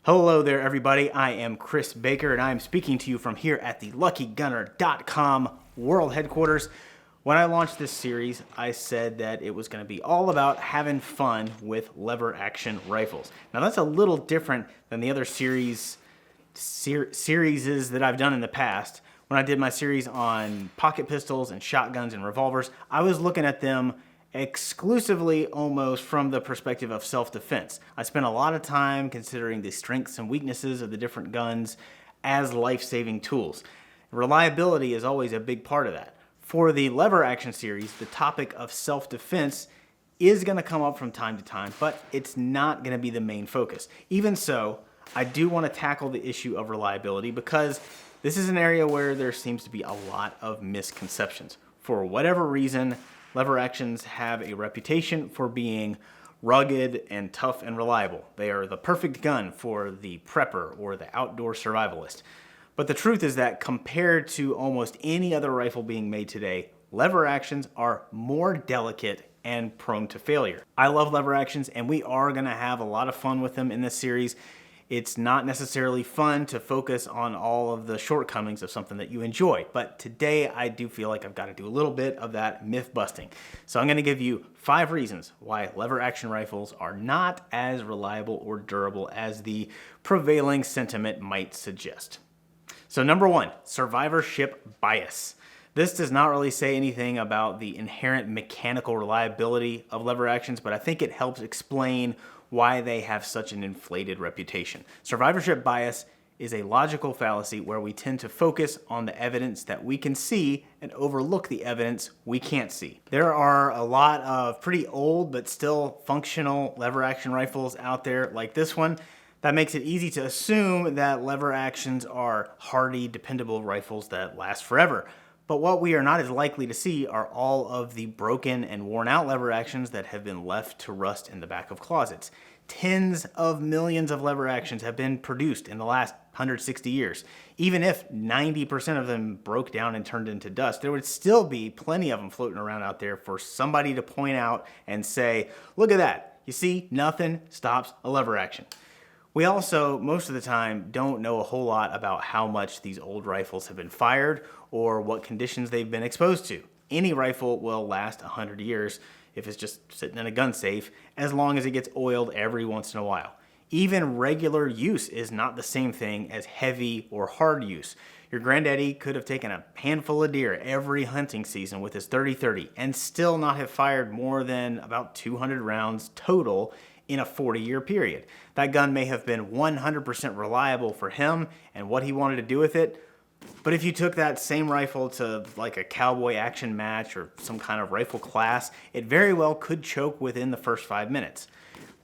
Hello there, everybody. I am Chris Baker, and I am speaking to you from here at the LuckyGunner.com world headquarters. When I launched this series, I said that it was going to be all about having fun with lever action rifles. Now, that's a little different than the other series that I've done in the past. When I did my series on pocket pistols and shotguns and revolvers, I was looking at them exclusively almost from the perspective of self-defense. I spent a lot of time considering the strengths and weaknesses of the different guns as life-saving tools. Reliability is always a big part of that. For the lever action series, the topic of self-defense is going to come up from time to time, but it's not going to be the main focus. Even so, I do want to tackle the issue of reliability because this is an area where there seems to be a lot of misconceptions. For whatever reason, lever actions have a reputation for being rugged and tough and reliable. They are the perfect gun for the prepper or the outdoor survivalist. But the truth is that compared to almost any other rifle being made today, lever actions are more delicate and prone to failure. I love lever actions, and we are going to have a lot of fun with them in this series. It's not necessarily fun to focus on all of the shortcomings of something that you enjoy, but today I do feel like I've got to do a little bit of that myth busting. So I'm going to give you 5 reasons why lever action rifles are not as reliable or durable as the prevailing sentiment might suggest. So number 1, survivorship bias. This does not really say anything about the inherent mechanical reliability of lever actions, but I think it helps explain why they have such an inflated reputation. Survivorship bias is a logical fallacy where we tend to focus on the evidence that we can see and overlook the evidence we can't see. There are a lot of pretty old but still functional lever action rifles out there like this one. That makes it easy to assume that lever actions are hardy, dependable rifles that last forever. But what we are not as likely to see are all of the broken and worn out lever actions that have been left to rust in the back of closets. Tens of millions of lever actions have been produced in the last 160 years. Even if 90% of them broke down and turned into dust, there would still be plenty of them floating around out there for somebody to point out and say, look at that. You see, nothing stops a lever action. We also, most of the time, don't know a whole lot about how much these old rifles have been fired or what conditions they've been exposed to. Any rifle will last 100 years if it's just sitting in a gun safe, as long as it gets oiled every once in a while. Even regular use is not the same thing as heavy or hard use. Your granddaddy could have taken a handful of deer every hunting season with his 30-30 and still not have fired more than about 200 rounds total in a 40-year period. That gun may have been 100% reliable for him and what he wanted to do with it, but if you took that same rifle to like a cowboy action match or some kind of rifle class, it very well could choke within the first 5 minutes.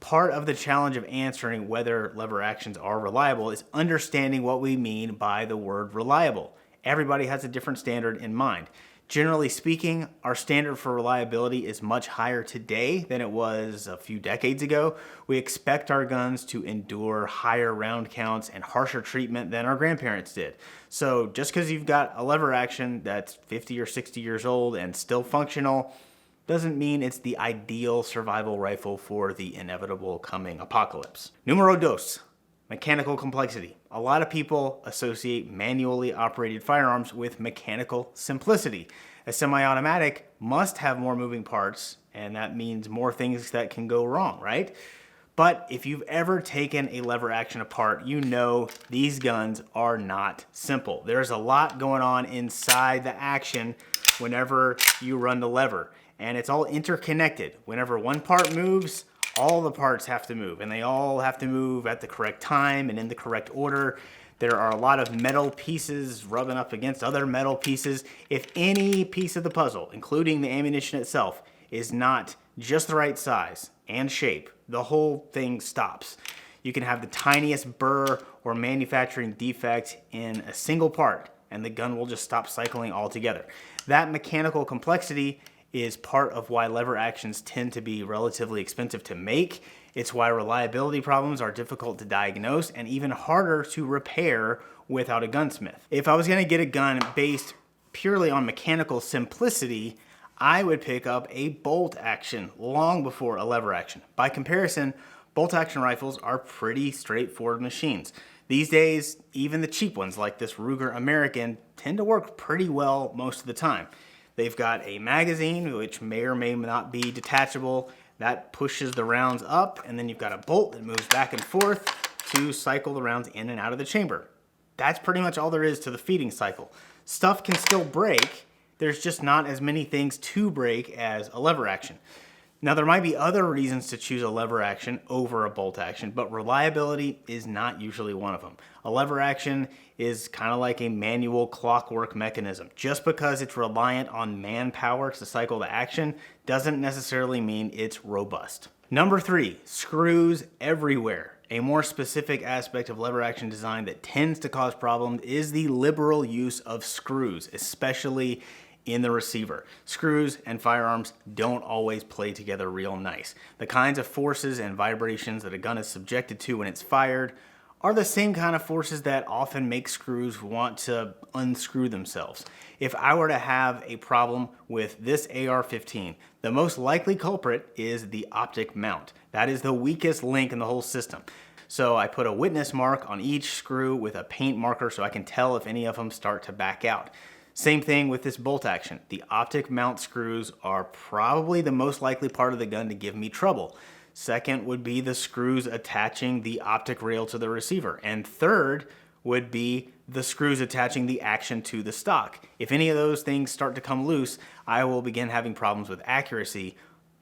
Part of the challenge of answering whether lever actions are reliable is understanding what we mean by the word reliable. Everybody has a different standard in mind. Generally speaking, our standard for reliability is much higher today than it was a few decades ago. We expect our guns to endure higher round counts and harsher treatment than our grandparents did. So just because you've got a lever action that's 50 or 60 years old and still functional doesn't mean it's the ideal survival rifle for the inevitable coming apocalypse. Numero dos. Mechanical complexity. A lot of people associate manually operated firearms with mechanical simplicity. A semi-automatic must have more moving parts, and that means more things that can go wrong, right? But if you've ever taken a lever action apart, you know these guns are not simple. There's a lot going on inside the action whenever you run the lever, and it's all interconnected. Whenever one part moves, all the parts have to move, and they all have to move at the correct time and in the correct order. There are a lot of metal pieces rubbing up against other metal pieces. If any piece of the puzzle, including the ammunition itself, is not just the right size and shape, the whole thing stops. You can have the tiniest burr or manufacturing defect in a single part, and the gun will just stop cycling altogether. That mechanical complexity is part of why lever actions tend to be relatively expensive to make. It's why reliability problems are difficult to diagnose and even harder to repair without a gunsmith. If I was going to get a gun based purely on mechanical simplicity, I would pick up a bolt action long before a lever action. By comparison, Bolt-action rifles are pretty straightforward machines. These days, even the cheap ones like this Ruger American tend to work pretty well most of the time. They've got a magazine, which may or may not be detachable, that pushes the rounds up, and then you've got a bolt that moves back and forth to cycle the rounds in and out of the chamber. That's pretty much all there is to the feeding cycle. Stuff can still break, there's just not as many things to break as a lever action. Now, there might be other reasons to choose a lever action over a bolt action, but reliability is not usually one of them. A lever action is kind of like a manual clockwork mechanism. Just because it's reliant on manpower to cycle the action doesn't necessarily mean it's robust. Number 3, screws everywhere. A more specific aspect of lever action design that tends to cause problems is the liberal use of screws, especially in the receiver. Screws and firearms don't always play together real nice. The kinds of forces and vibrations that a gun is subjected to when it's fired are the same kind of forces that often make screws want to unscrew themselves. If I were to have a problem with this AR-15, the most likely culprit is the optic mount. That is the weakest link in the whole system. So I put a witness mark on each screw with a paint marker so I can tell if any of them start to back out. Same thing with this bolt action. The optic mount screws are probably the most likely part of the gun to give me trouble. Second would be the screws attaching the optic rail to the receiver. And third would be the screws attaching the action to the stock. If any of those things start to come loose, I will begin having problems with accuracy,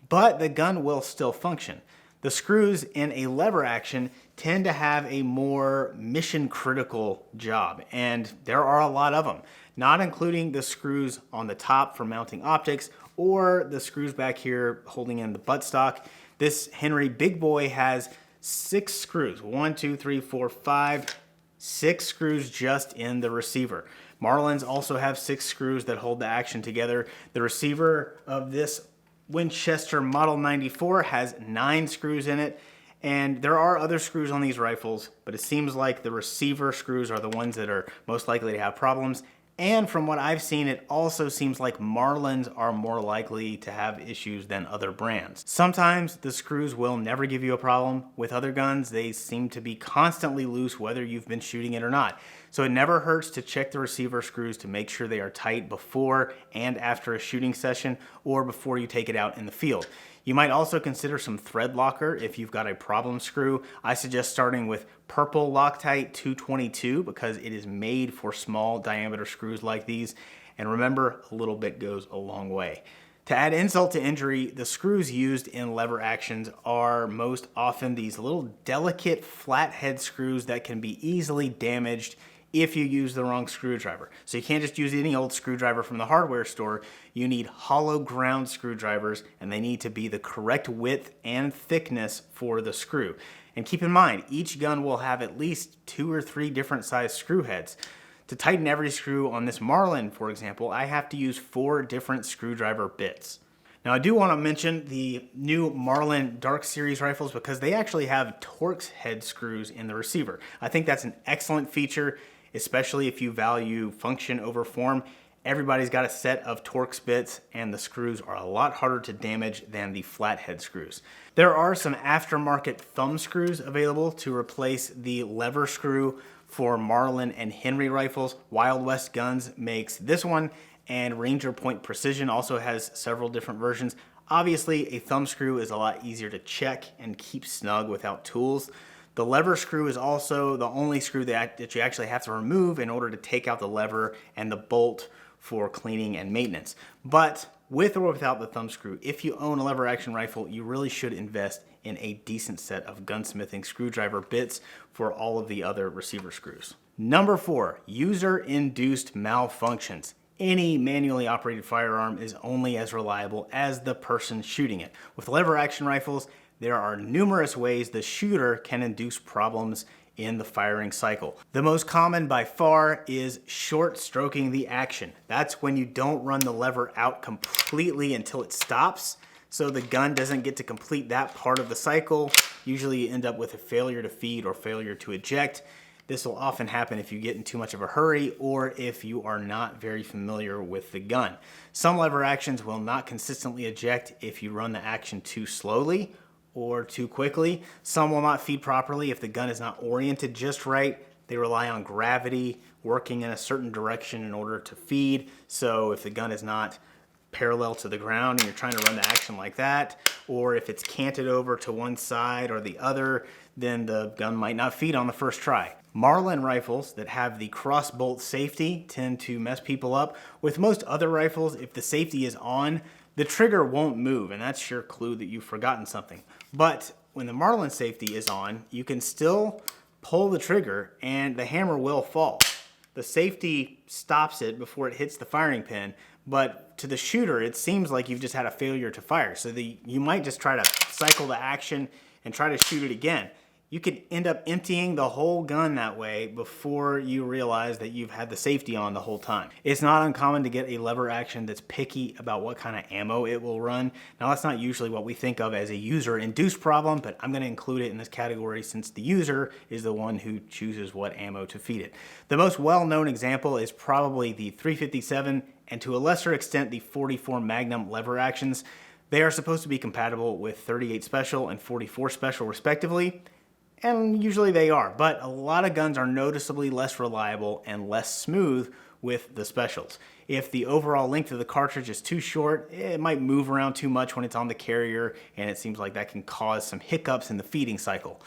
but the gun will still function. The screws in a lever action tend to have a more mission critical job, and there are a lot of them, not including the screws on the top for mounting optics or the screws back here holding in the buttstock. This Henry Big Boy has 6 screws, 1, 2, 3, 4, 5, 6 screws just in the receiver. Marlins also have 6 screws that hold the action together. The receiver of this Winchester Model 94 has 9 screws in it, and there are other screws on these rifles, but it seems like the receiver screws are the ones that are most likely to have problems. And from what I've seen, it also seems like Marlins are more likely to have issues than other brands. Sometimes the screws will never give you a problem. With other guns, they seem to be constantly loose whether you've been shooting it or not. So it never hurts to check the receiver screws to make sure they are tight before and after a shooting session or before you take it out in the field. You might also consider some thread locker if you've got a problem screw. I suggest starting with purple Loctite 222 because it is made for small diameter screws like these. And remember, a little bit goes a long way. To add insult to injury, the screws used in lever actions are most often these little delicate flathead screws that can be easily damaged if you use the wrong screwdriver. So you can't just use any old screwdriver from the hardware store. You need hollow ground screwdrivers, and they need to be the correct width and thickness for the screw. And keep in mind, each gun will have at least 2 or 3 different size screw heads. To tighten every screw on this Marlin, for example, I have to use 4 different screwdriver bits. Now I do want to mention the new Marlin Dark Series rifles because they actually have Torx head screws in the receiver. I think that's an excellent feature, especially if you value function over form. Everybody's got a set of Torx bits, and the screws are a lot harder to damage than the flathead screws. There are some aftermarket thumb screws available to replace the lever screw for Marlin and Henry rifles. Wild West Guns makes this one, and Ranger Point Precision also has several different versions. Obviously, a thumb screw is a lot easier to check and keep snug without tools. The lever screw is also the only screw that you actually have to remove in order to take out the lever and the bolt for cleaning and maintenance. But with or without the thumb screw, if you own a lever action rifle, you really should invest in a decent set of gunsmithing screwdriver bits for all of the other receiver screws. Number 4, user-induced malfunctions. Any manually operated firearm is only as reliable as the person shooting it. With lever action rifles, there are numerous ways the shooter can induce problems in the firing cycle. The most common by far is short stroking the action. That's when you don't run the lever out completely until it stops, so the gun doesn't get to complete that part of the cycle. Usually you end up with a failure to feed or failure to eject. This will often happen if you get in too much of a hurry or if you are not very familiar with the gun. Some lever actions will not consistently eject if you run the action too slowly, or too quickly. Some will not feed properly if the gun is not oriented just right. They rely on gravity working in a certain direction in order to feed. So if the gun is not parallel to the ground and you're trying to run the action like that, or if it's canted over to one side or the other, then the gun might not feed on the first try. Marlin rifles that have the cross-bolt safety tend to mess people up. With most other rifles, if the safety is on, the trigger won't move, and that's your clue that you've forgotten something. But when the Marlin safety is on, you can still pull the trigger and the hammer will fall. The safety stops it before it hits the firing pin, but to the shooter, it seems like you've just had a failure to fire. So you might just try to cycle the action and try to shoot it again. You could end up emptying the whole gun that way before you realize that you've had the safety on the whole time. It's not uncommon to get a lever action that's picky about what kind of ammo it will run. Now, that's not usually what we think of as a user-induced problem, but I'm going to include it in this category since the user is the one who chooses what ammo to feed it. The most well-known example is probably the 357 and to a lesser extent the 44 Magnum lever actions. They are supposed to be compatible with 38 Special and 44 Special respectively. And usually they are, but a lot of guns are noticeably less reliable and less smooth with the specials. If the overall length of the cartridge is too short, it might move around too much when it's on the carrier, and it seems like that can cause some hiccups in the feeding cycle.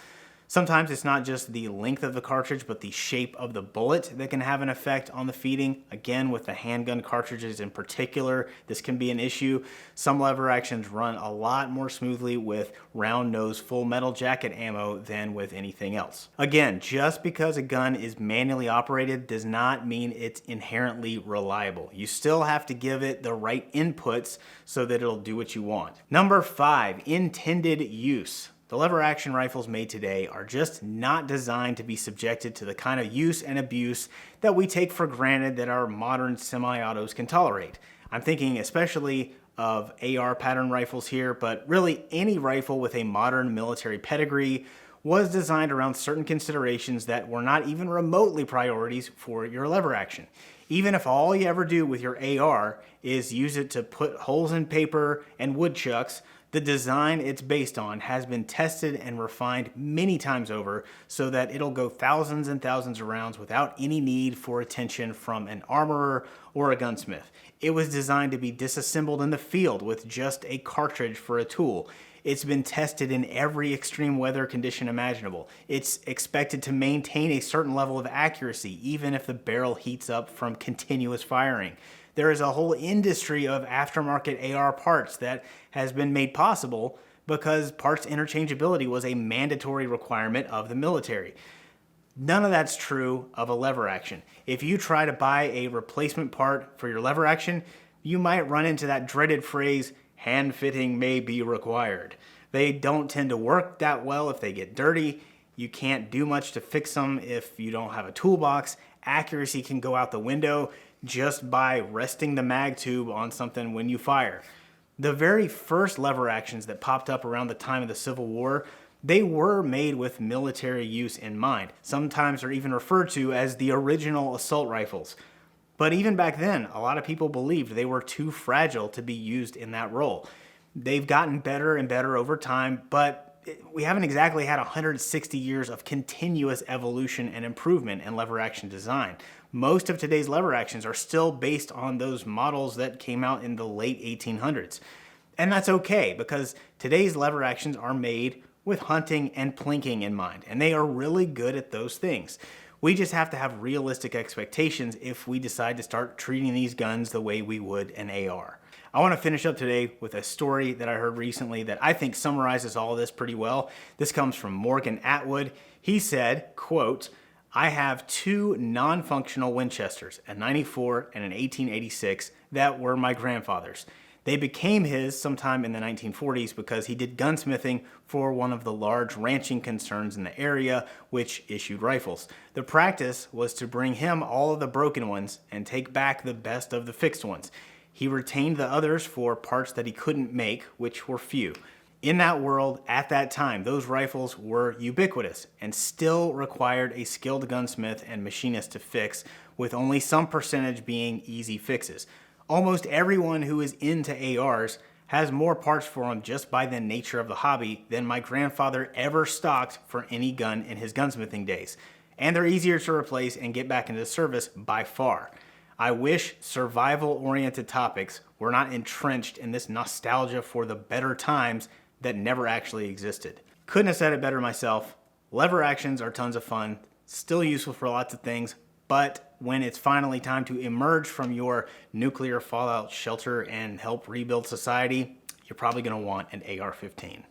Sometimes it's not just the length of the cartridge, but the shape of the bullet that can have an effect on the feeding. Again, with the handgun cartridges in particular, this can be an issue. Some lever actions run a lot more smoothly with round nose full metal jacket ammo than with anything else. Again, just because a gun is manually operated does not mean it's inherently reliable. You still have to give it the right inputs so that it'll do what you want. Number 5, intended use. The lever action rifles made today are just not designed to be subjected to the kind of use and abuse that we take for granted that our modern semi-autos can tolerate. I'm thinking especially of AR pattern rifles here, but really any rifle with a modern military pedigree was designed around certain considerations that were not even remotely priorities for your lever action. Even if all you ever do with your AR is use it to put holes in paper and woodchucks, the design it's based on has been tested and refined many times over so that it'll go thousands and thousands of rounds without any need for attention from an armorer or a gunsmith. It was designed to be disassembled in the field with just a cartridge for a tool. It's been tested in every extreme weather condition imaginable. It's expected to maintain a certain level of accuracy even if the barrel heats up from continuous firing. There is a whole industry of aftermarket AR parts that has been made possible because parts interchangeability was a mandatory requirement of the military. None of that's true of a lever action. If you try to buy a replacement part for your lever action, you might run into that dreaded phrase, hand fitting may be required. They don't tend to work that well if they get dirty. You can't do much to fix them if you don't have a toolbox. Accuracy can go out the window just by resting the mag tube on something when you fire. The very first lever actions that popped up around the time of the Civil War, they were made with military use in mind. Sometimes they're even referred to as the original assault rifles. But even back then, a lot of people believed they were too fragile to be used in that role. They've gotten better and better over time, but we haven't exactly had 160 years of continuous evolution and improvement in lever action design. Most of today's lever actions are still based on those models that came out in the late 1800s. And that's okay, because today's lever actions are made with hunting and plinking in mind, and they are really good at those things. We just have to have realistic expectations if we decide to start treating these guns the way we would an AR. I want to finish up today with a story that I heard recently that I think summarizes all of this pretty well. This comes from Morgan Atwood. He said, quote, I have 2 non-functional Winchesters, a 94 and an 1886, that were my grandfather's. They became his sometime in the 1940s because he did gunsmithing for one of the large ranching concerns in the area, which issued rifles. The practice was to bring him all of the broken ones and take back the best of the fixed ones. He retained the others for parts that he couldn't make, which were few. In that world, at that time, those rifles were ubiquitous and still required a skilled gunsmith and machinist to fix, with only some percentage being easy fixes. Almost everyone who is into ARs has more parts for them just by the nature of the hobby than my grandfather ever stocked for any gun in his gunsmithing days. And they're easier to replace and get back into service by far. I wish survival-oriented topics were not entrenched in this nostalgia for the better times that never actually existed. Couldn't have said it better myself. Lever actions are tons of fun, still useful for lots of things, but when it's finally time to emerge from your nuclear fallout shelter and help rebuild society, you're probably going to want an AR-15.